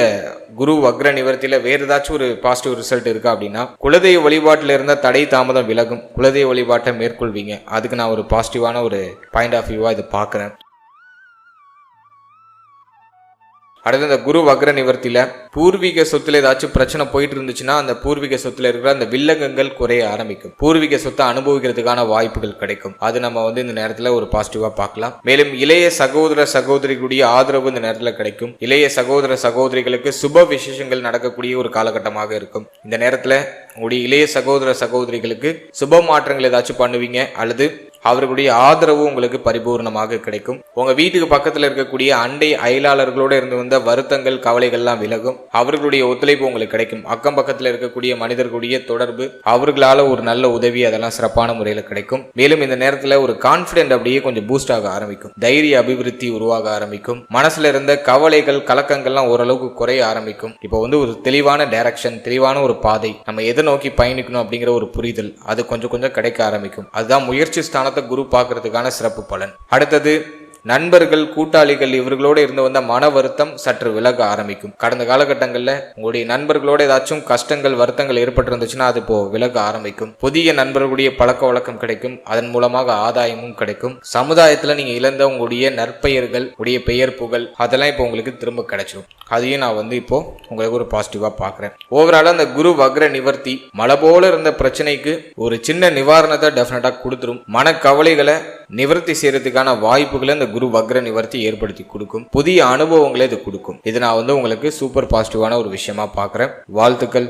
குரு வக்ர நிவர்த்தியில வேற ஏதாச்சும் ஒரு பாசிட்டிவ் ரிசல்ட் இருக்கா அப்படின்னா குலதெய்வ வழிபாட்டில் இருந்த தடை தாமதம் விலகும். குலதெய்வ வழிபாட்டை மேற்கொள்வீங்க. அதுக்கு நான் ஒரு பாசிட்டிவான ஒரு பாயிண்ட் ஆஃப் வியூவா இதை பார்க்குறேன். அடுத்து இந்த குரு வக்ர நிவர்த்தியில பூர்வீக சொத்துல ஏதாச்சும் பிரச்சனை போயிட்டு இருந்துச்சுன்னா அந்த பூர்வீக சொத்துல இருக்கிற அந்த வில்லங்கங்கள் குறைய ஆரம்பிக்கும். பூர்வீக சொத்தை அனுபவிக்கிறதுக்கான வாய்ப்புகள் கிடைக்கும். அது நம்ம வந்து இந்த நேரத்துல ஒரு பாசிட்டிவா பார்க்கலாம். மேலும் இளைய சகோதர சகோதரிகளுடைய ஆதரவு இந்த நேரத்துல கிடைக்கும். இளைய சகோதர சகோதரிகளுக்கு சுப விசேஷங்கள் நடக்கக்கூடிய ஒரு காலகட்டமாக இருக்கும். இந்த நேரத்துல உங்களுடைய இளைய சகோதர சகோதரிகளுக்கு சுப மாற்றங்கள் ஏதாச்சும் பண்ணுவீங்க அல்லது அவர்களுடைய ஆதரவு உங்களுக்கு பரிபூர்ணமாக கிடைக்கும். உங்க வீட்டுக்கு பக்கத்துல இருக்கக்கூடிய அண்டை அயலாளர்களோட இருந்து வந்த வருத்தங்கள் கவலைகள்லாம் விலகும். அவர்களுடைய ஒத்துழைப்பு உங்களுக்கு கிடைக்கும். அக்கம் பக்கத்துல இருக்கக்கூடிய மனிதர்களுடைய தொடர்பு, அவர்களால ஒரு நல்ல உதவி, அதெல்லாம் சிறப்பான முறையில் கிடைக்கும். மேலும் இந்த நேரத்துல ஒரு கான்பிடென்ட் அப்படியே கொஞ்சம் பூஸ்ட் ஆக ஆரம்பிக்கும். தைரிய அபிவிருத்தி உருவாக ஆரம்பிக்கும். மனசுல இருந்த கவலைகள் கலக்கங்கள்லாம் ஓரளவுக்கு குறைய ஆரம்பிக்கும். இப்போ வந்து ஒரு தெளிவான டைரக்ஷன், தெளிவான ஒரு பாதை, நம்ம எதை நோக்கி பயணிக்கணும் அப்படிங்கிற ஒரு புரிதல் அது கொஞ்சம் கொஞ்சம் கிடைக்க ஆரம்பிக்கும். அதுதான் முயற்சி ஸ்தானத்தை குரு பார்க்கறதுக்கான சிறப்பு பலன். அடுத்தது நண்பர்கள், கூட்டாளிகள் இவர்களோட இருந்து வந்த மன வருத்தம் சற்று விலக ஆரம்பிக்கும். கடந்த காலகட்டங்களில் உங்களுடைய நண்பர்களோட ஏதாச்சும் கஷ்டங்கள் வருத்தங்கள் ஏற்பட்டு இருந்துச்சுன்னா அது இப்போ விலக ஆரம்பிக்கும். புதிய நண்பர்களுடைய பழக்க வழக்கம் கிடைக்கும். அதன் மூலமாக ஆதாயமும் கிடைக்கும். சமுதாயத்துல நீங்க இழந்த உங்களுடைய நற்பெயர்கள், உடைய பெயர் புகழ் அதெல்லாம் இப்போ உங்களுக்கு திரும்ப கிடைச்சிடும். அதையும் நான் வந்து இப்போ உங்களுக்கு ஒரு பாசிட்டிவா பாக்குறேன். ஓவராலா அந்த குரு வக்ர நிவர்த்தி மலை போல இருந்த பிரச்சனைக்கு ஒரு சின்ன நிவாரணத்தை டெஃபினட்டா கொடுத்துரும். மனக்கவலைகளை நிவர்த்தி செய்யறதுக்கான வாய்ப்புகளை இந்த குரு வக்ர நிவர்த்தி ஏற்படுத்தி கொடுக்கும். புதிய அனுபவங்களை இது கொடுக்கும். இது நான் வந்து உங்களுக்கு சூப்பர் பாசிட்டிவான ஒரு விஷயமா பார்க்குறேன். வாழ்த்துக்கள்.